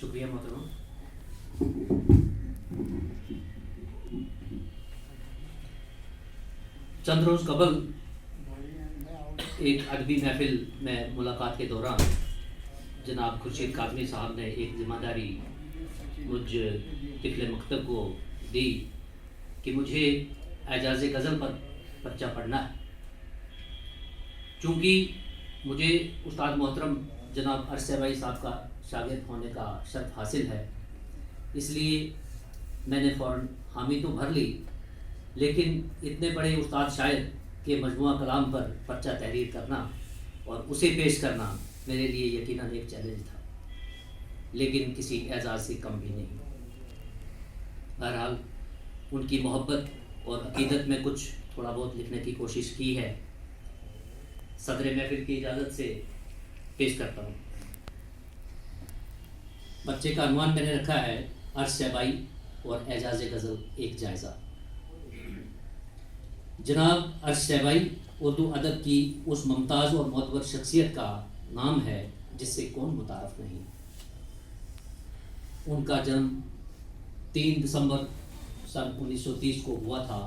شکریہ محترم. چند روز قبل ایک ادبی محفل میں ملاقات کے دوران جناب خورشید کاظمی صاحب نے ایک ذمہ داری مجھ طفل مکتب کو دی کہ مجھے اعجاز غزل پر پرچہ پڑھنا ہے. چونکہ مجھے استاد محترم جناب ارشد بھائی صاحب کا شاگرد ہونے کا شرف حاصل ہے، اس لیے میں نے فوراً حامی تو بھر لی، لیکن اتنے بڑے استاد شاعر کے مجموعہ کلام پر پرچہ تحریر کرنا اور اسے پیش کرنا میرے لیے یقیناً ایک چیلنج تھا، لیکن کسی اعزاز سے کم بھی نہیں. بہرحال ان کی محبت اور عقیدت میں کچھ تھوڑا بہت لکھنے کی کوشش کی ہے. صدر محفل کی اجازت سے پیش کرتا ہوں. بچے کا عنوان میں نے رکھا ہے عرش شہبائی اور اعجاز غزل ایک جائزہ. جناب عرش شہبائی اردو ادب کی اس ممتاز اور معتبر شخصیت کا نام ہے جس سے کون متعارف نہیں. ان کا جنم 3 دسمبر سن 1930 کو ہوا تھا.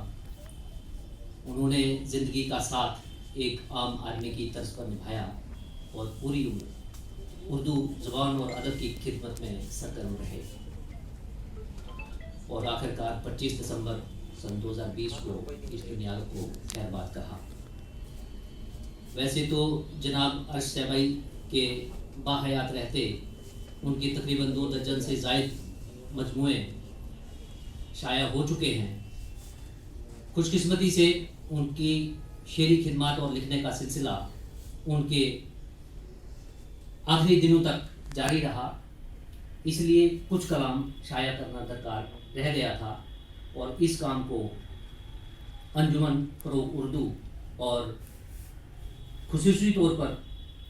انہوں نے زندگی کا ساتھ ایک عام آدمی کی طرز پر نبھایا اور پوری عمر اردو زبان اور ادب کی خدمت میں سرگرم رہے اور آخرکار 25 دسمبر سن 2020 کو اس دنیا کو خیر بات کہا. ویسے تو جناب عرش شہبائی کے باحیات رہتے ان کی تقریباً 2 درجن سے زائد مجموعے شائع ہو چکے ہیں. خوش قسمتی سے ان کی شعری خدمات اور لکھنے کا سلسلہ ان کے آخری دنوں تک جاری رہا، اس لیے کچھ کلام شائع کرنا درکار رہ گیا تھا اور اس کام کو انجمن فروغ اردو اور خصوصی طور پر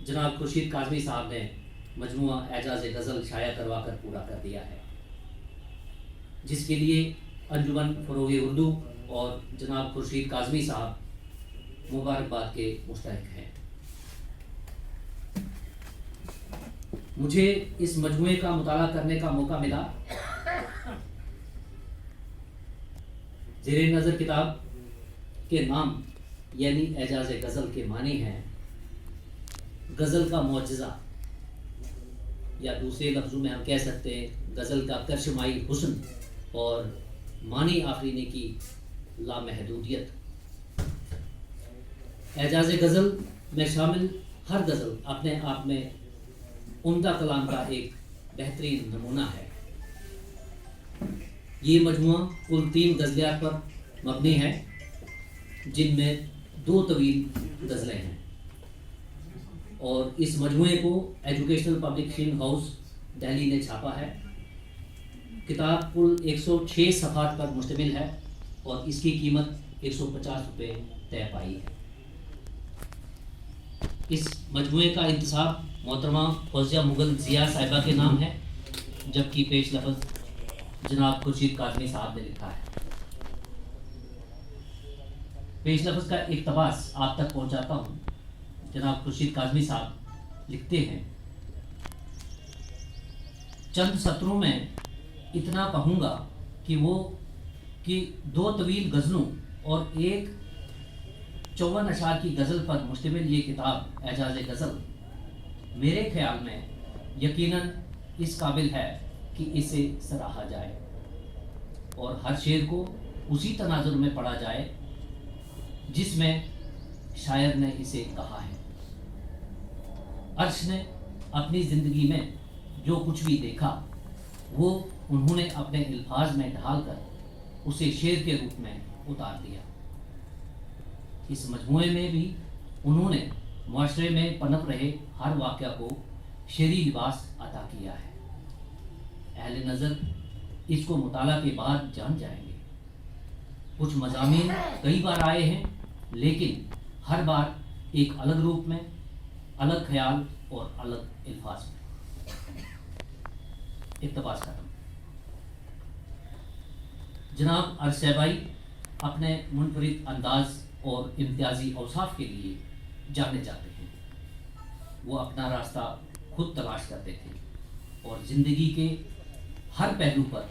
جناب خورشید کاظمی صاحب نے مجموعہ اعجاز غزل شائع کروا کر پورا کر دیا ہے، جس کے لیے انجمن فروغ اردو اور جناب خورشید کاظمی صاحب مبارکباد کے مستحق ہیں. مجھے اس مجموعے کا مطالعہ کرنے کا موقع ملا. زیر نظر کتاب کے نام یعنی اعجاز غزل کے معنی ہیں غزل کا معجزہ، یا دوسرے لفظوں میں ہم کہہ سکتے ہیں غزل کا کرشمائی حسن اور معنی آفرینے کی لامحدودیت. اعجاز غزل میں شامل ہر غزل اپنے آپ میں عمدہ کلام کا ایک بہترین نمونہ ہے. یہ مجموعہ کل 3 غزلیات پر مبنی ہے، جن میں 2 طویل غزلیں ہیں، اور اس مجموعے کو ایجوکیشنل پبلیکیشن ہاؤس دہلی نے چھاپا ہے. کتاب کل 106 صفحات پر مشتمل ہے اور اس کی قیمت 150 روپے طے پائی ہے. اس مجموعے کا انتصاب محترمہ فوزیہ مغل ضیاء صاحبہ کے نام ہے، جبکہ پیش لفظ جناب خورشید کاظمی صاحب نے لکھا ہے. پیش لفظ کا اقتباس آپ تک پہنچاتا ہوں. جناب خورشید کاظمی صاحب لکھتے ہیں، چند سطروں میں اتنا کہوں گا کہ 2 طویل غزلوں اور ایک 54 اشعار کی غزل پر مشتمل یہ کتاب اعجاز غزل میرے خیال میں یقیناً اس قابل ہے کہ اسے سراہا جائے اور ہر شعر کو اسی تناظر میں پڑھا جائے جس میں شاعر نے اسے کہا ہے. عرش نے اپنی زندگی میں جو کچھ بھی دیکھا وہ انہوں نے اپنے الفاظ میں ڈھال کر اسے شعر کے روپ میں اتار دیا. اس مجموعے میں بھی انہوں نے معاشرے میں پنپ رہے ہر واقعہ کو شعری لباس عطا کیا ہے. اہل نظر اس کو مطالعہ کے بعد جان جائیں گے. کچھ مضامین کئی بار آئے ہیں، لیکن ہر بار ایک الگ روپ میں، الگ خیال اور الگ الفاظ میں. اقتباس کرتا ہوں. جناب عرش شہبائی اپنے منفرد انداز اور امتیازی اوصاف کے لیے جانے جاتے ہیں. وہ اپنا راستہ خود تلاش کرتے تھے اور زندگی کے ہر پہلو پر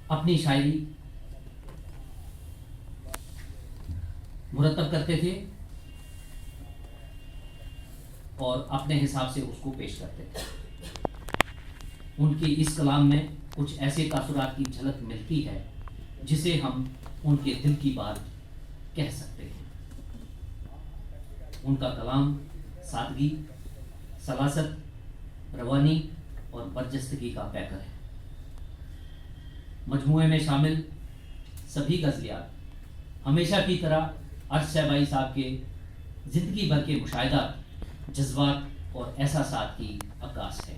اپنی شاعری مرتب کرتے تھے اور اپنے حساب سے اس کو پیش کرتے تھے. ان کے اس کلام میں کچھ ایسے تاثرات کی جھلک ملتی ہے جسے ہم ان کے دل کی بات کہہ سکتے ہیں. ان کا کلام سادگی، سلاست، روانی اور برجستگی کا پیکر ہے. مجموعے میں شامل سبھی غزلیات ہمیشہ کی طرح عرش سیبائی صاحب کے زندگی بھر کے مشاہدات، جذبات اور احساسات کی عکاس ہے.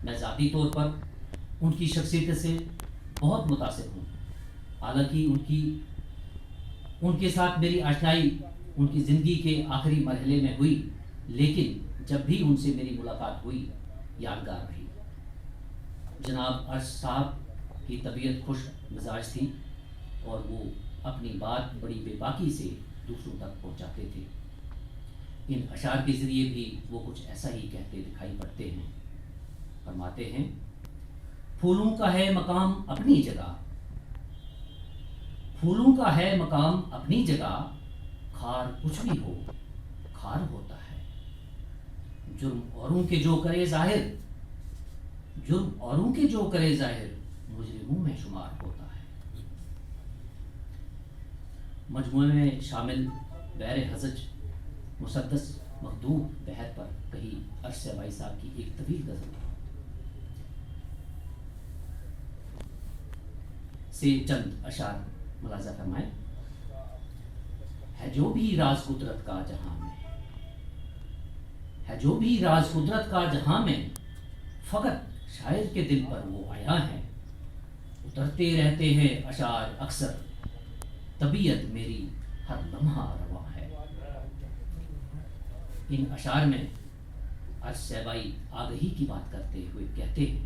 میں ذاتی طور پر ان کی شخصیت سے بہت متاثر ہوں. حالانکہ ان کے ساتھ میری آشنائی ان کی زندگی کے آخری مرحلے میں ہوئی، لیکن جب بھی ان سے میری ملاقات ہوئی یادگار رہی. جناب عرش صاحب کی طبیعت خوش مزاج تھی اور وہ اپنی بات بڑی بے باکی سے دوسروں تک پہنچاتے تھے. ان اشعار کے ذریعے بھی وہ کچھ ایسا ہی کہتے دکھائی پڑتے ہیں. فرماتے ہیں، پھولوں کا ہے مقام اپنی جگہ، پھولوں کا ہے مقام اپنی جگہ، خار کچھ بھی ہو خار ہوتا ہے. جرم اوروں کے جو کرے ظاہر، جرم اوروں کے جو کرے ظاہر، مجرموں میں شمار ہوتا ہے. مجموعے میں شامل بحر حزج مسدس مخدوم بحر پر کہی عرش سیبائی صاحب کی ایک طویل غزل سے چند اشعار ملاحظہ فرمائیں. ہے جو بھی راز قدرت کا جہاں میں، ہے جو بھی راز قدرت کا جہاں میں، فقط شاعر کے دل پر وہ آیا ہے. اترتے رہتے ہیں اشعار اکثر، طبیعت میری ہر لمحہ رواں ہے. ان اشعار میں عرش سیبائی آگہی کی بات کرتے ہوئے کہتے ہیں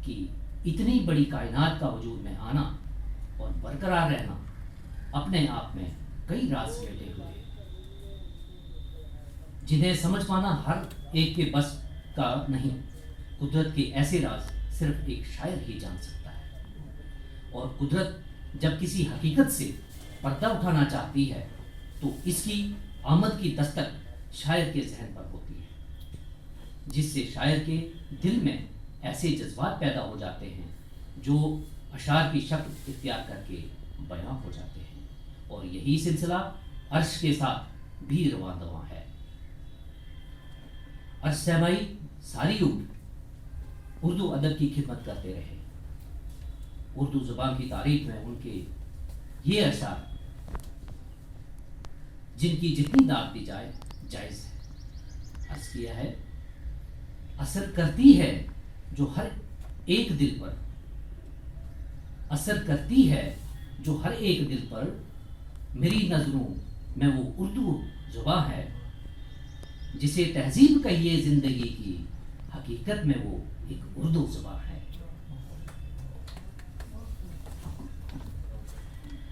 کہ اتنی بڑی کائنات کا وجود میں آنا اور برقرار رہنا اپنے آپ میں کئی راز بیٹھے ہوئے جنہیں سمجھ پانا ہر ایک کے بس کا نہیں. قدرت کے ایسے راز صرف ایک شاعر ہی جان سکتا ہے. اور قدرت جب کسی حقیقت سے پردہ اٹھانا چاہتی ہے تو اس کی آمد کی دستک شاعر کے ذہن پر ہوتی ہے، جس سے شاعر کے دل میں ایسے جذبات پیدا ہو جاتے ہیں جو اشعار کی شکل اختیار کر کے بیان ہو جاتے ہیں. اور یہی سلسلہ عرش کے ساتھ بھی رواں دواں ہے. عرش سیبائی ساری عمر اردو ادب کی خدمت کرتے رہے. اردو زبان کی تاریخ میں ان کے یہ اشعار جن کی جتنی داد دی جائے جائز ہے. عرض کیا ہے، اثر کرتی ہے جو ہر ایک دل پر، اثر کرتی ہے جو ہر ایک دل پر، میری نظروں میں وہ اردو زبان ہے جسے تہذیب کہیے زندگی کی، حقیقت میں وہ ایک اردو زبان ہے.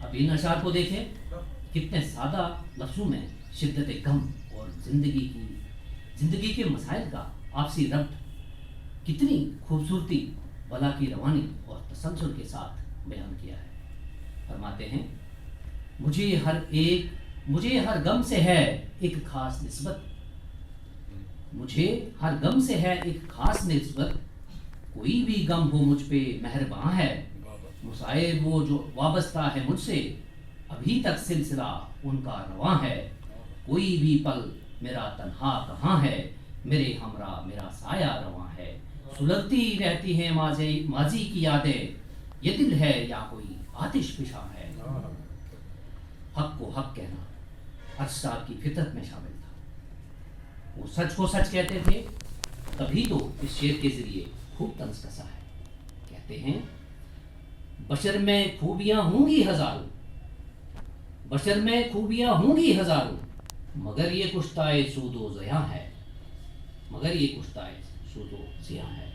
اب ان اشعار کو دیکھیں، کتنے سادہ لفظوں میں شدت غم اور زندگی کے مسائل کا آپسی ربط کتنی خوبصورتی، بلا کی روانی اور تسلسل کے ساتھ بیان کیا ہے. فرماتے ہیں، مجھے ہر غم سے ہے ایک خاص نسبت، مجھے ہر غم سے ہے ایک خاص نسبت، کوئی بھی غم ہو مجھ پہ مہرباں ہے، مصائب وہ جو وابستہ ہے مجھ سے، ابھی تک سلسلہ ان کا رواں ہے. کوئی بھی پل میرا تنہا کہاں ہے، میرے ہمراہ میرا سایہ رواں ہے. سلگتی رہتی ہیں ماضی کی یادیں، یہ دل ہے یا کوئی آتش فشاں ہے. حق کو حق کہنا عرش صاحب کی فطرت میں شامل تھا. وہ سچ کو سچ کہتے تھے، تبھی تو اس شعر کے ذریعے خوب طنز کسا ہے. کہتے ہیں، بشر میں خوبیاں ہوں گی ہزاروں، بشر میں خوبیاں ہوں گی ہزاروں، مگر یہ کشتۂ سود و ضیاء ہے، مگر یہ کشتۂ سود و ضیاء ہے.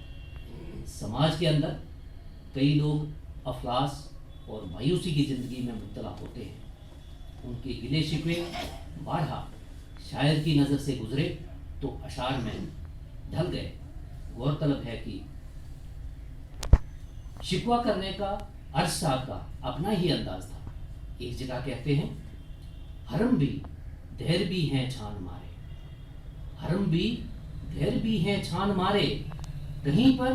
سماج کے اندر کئی لوگ افلاس اور مایوسی کی زندگی میں مبتلا ہوتے ہیں. ان کے گلے شکوے بارہا شاعر کی نظر سے گزرے تو اشعار میں ڈھل گئے. غور طلب ہے کہ شکوہ کرنے کا عرش صاحب کا اپنا ہی انداز تھا. ایک جگہ کہتے ہیں حرم بھی دھیر بھی ہیں چھان مارے، حرم بھی دھیر بھی ہیں چھان مارے، کہیں پر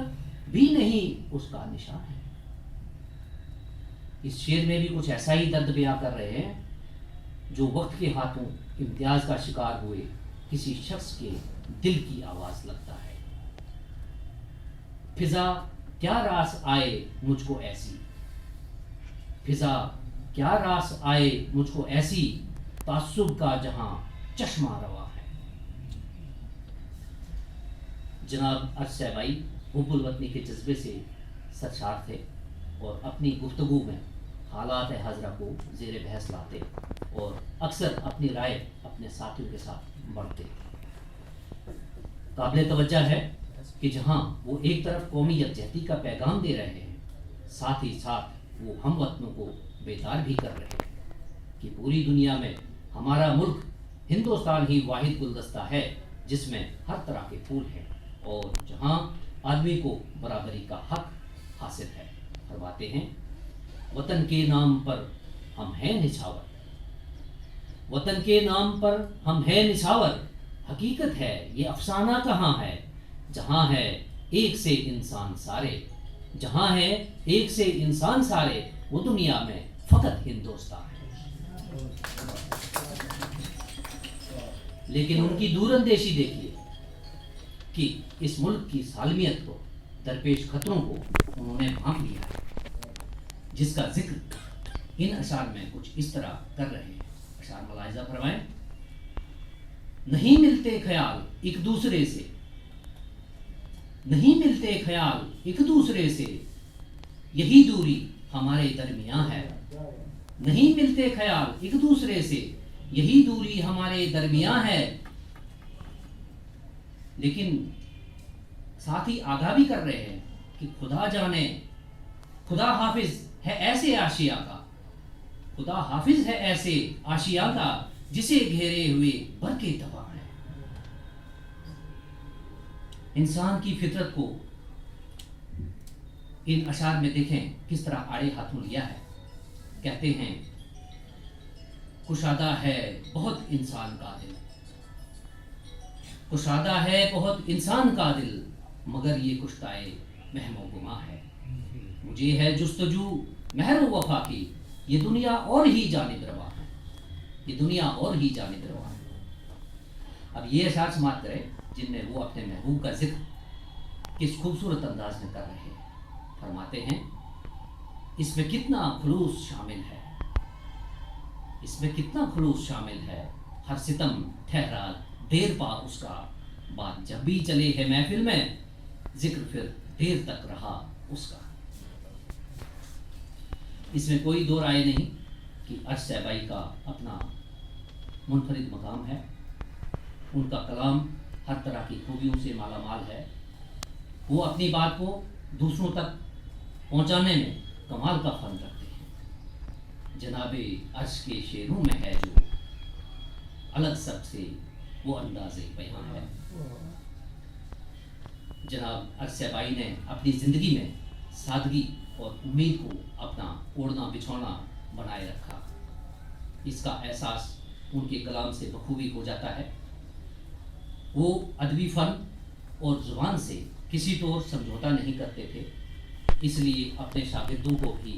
بھی نہیں اس کا نشان ہے. اس شعر میں بھی کچھ ایسا ہی درد بیان کر رہے ہیں جو وقت کے ہاتھوں امتیاز کا شکار ہوئے کسی شخص کے دل کی آواز لگتا ہے. فضا کیا راس آئے مجھ کو ایسی، فضا کیا راس آئے مجھ کو ایسی، تعصب کا جہاں چشمہ روا ہے. جناب عرش صاحبائی حب الوطنی کے جذبے سے سرشار تھے اور اپنی گفتگو میں حالات حاضرہ کو زیر بحث لاتے اور اکثر اپنی رائے اپنے ساتھیوں کے ساتھ بڑھتے. قابل توجہ ہے کہ جہاں وہ ایک طرف قومی یکجہتی کا پیغام دے رہے ہیں، ساتھ ہی ساتھ وہ ہم وطنوں کو بیدار بھی کر رہے ہیں کہ پوری دنیا میں ہمارا ملک ہندوستان ہی واحد گلدستہ ہے جس میں ہر طرح کے پھول ہیں اور جہاں آدمی کو برابری کا حق حاصل ہے. فرماتے ہیں وطن کے نام پر ہم ہیں نچھاور، وطن کے نام پر ہم ہیں نچھاور، حقیقت ہے یہ افسانہ کہاں ہے، جہاں ہے ایک سے انسان سارے، جہاں ہے ایک سے انسان سارے، وہ دنیا میں فقط ہندوستان ہے. لیکن ان کی دور اندیشی دیکھیے کہ اس ملک کی سالمیت کو، درپیش خطروں کو انہوں نے بھانپ لیا ہے، جس کا ذکر ان اشعار میں کچھ اس طرح کر رہے ہیں. اشعار ملاحظہ فرمائیں. نہیں ملتے خیال ایک دوسرے سے، نہیں ملتے خیال ایک دوسرے سے، یہی دوری ہمارے درمیان ہے. نہیں ملتے خیال ایک دوسرے سے، یہی دوری ہمارے درمیان ہے. لیکن ساتھ ہی آگاہ بھی کر رہے ہیں کہ خدا جانے، خدا حافظ ہے ایسے آشیا کا، خدا حافظ ہے ایسے آشیا کا جسے گھیرے ہوئے برقے تباہ ہے. انسان کی فطرت کو ان اشعار میں دیکھیں کس طرح آڑے ہاتھوں لیا ہے. کہتے ہیں کشادہ ہے بہت انسان کا دل، کشادہ ہے بہت انسان کا دل، مگر یہ کشتائے وہم و گما ہے. مجھے ہے جستجو مہر و وفا کی، یہ دنیا اور ہی جانب روا ہے، یہ دنیا اور ہی جانب روا ہے. اب یہ اشعار سماعت کریں جن میں وہ اپنے محبوب کا ذکر کس خوبصورت انداز میں کر رہے ہیں. فرماتے ہیں اس میں کتنا خلوص شامل ہے، اس میں کتنا خلوص شامل ہے، ہر ستم ٹھہرا دیر پا اس کا، بات جب بھی چلے ہے محفل میں، ذکر پھر دیر تک رہا اس کا. اس میں کوئی دو رائے نہیں کہ عرش صاحبائی کا اپنا منفرد مقام ہے. ان کا کلام ہر طرح کی خوبیوں سے مالا مال ہے. وہ اپنی بات کو دوسروں تک پہنچانے میں کمال کا فن رکھتے ہیں. جناب عرش کے شعروں میں ہے جو الگ سب سے وہ انداز بیان ہے. جناب عرش صاحبائی نے اپنی زندگی میں سادگی اور امید کو اپنا اوڑھنا بچھونا بنائے رکھا. اس کا احساس ان کے کلام سے بخوبی ہو جاتا ہے. وہ ادبی فن اور زبان سے کسی طور سمجھوتا نہیں کرتے تھے، اس لیے اپنے شاگردوں کو بھی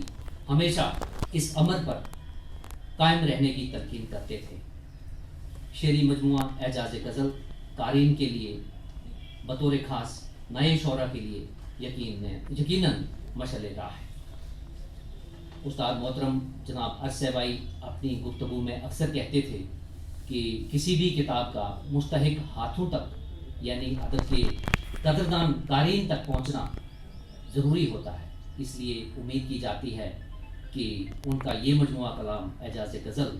ہمیشہ اس امر پر قائم رہنے کی تلقین کرتے تھے. شعری مجموعہ اعجاز غزل قارئین کے لیے بطور خاص نئے شعراء کے لیے یقیناً مشعل راہ ہے. استاد محترم جناب عرش صاحبائی اپنی گفتگو میں اکثر کہتے تھے کہ کسی بھی کتاب کا مستحق ہاتھوں تک یعنی ادب کے قدردان قارئین تک پہنچنا ضروری ہوتا ہے. اس لیے امید کی جاتی ہے کہ ان کا یہ مجموعہ کلام اعجاز غزل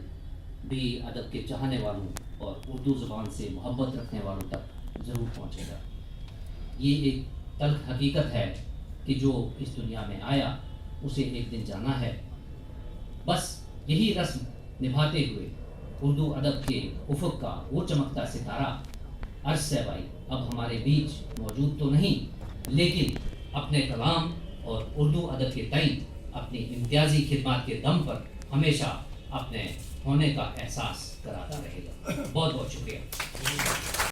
بھی ادب کے چاہنے والوں اور اردو زبان سے محبت رکھنے والوں تک ضرور پہنچے گا. یہ ایک تلخ حقیقت ہے کہ جو اس دنیا میں آیا اسے ایک دن جانا ہے. بس یہی رسم نبھاتے ہوئے اردو ادب کے افق کا وہ چمکتا ستارہ عرش صاحبائی اب ہمارے بیچ موجود تو نہیں، لیکن اپنے کلام اور اردو ادب کے تئیں اپنی امتیازی خدمات کے دم پر ہمیشہ اپنے ہونے کا احساس کراتا رہے گا. بہت بہت شکریہ.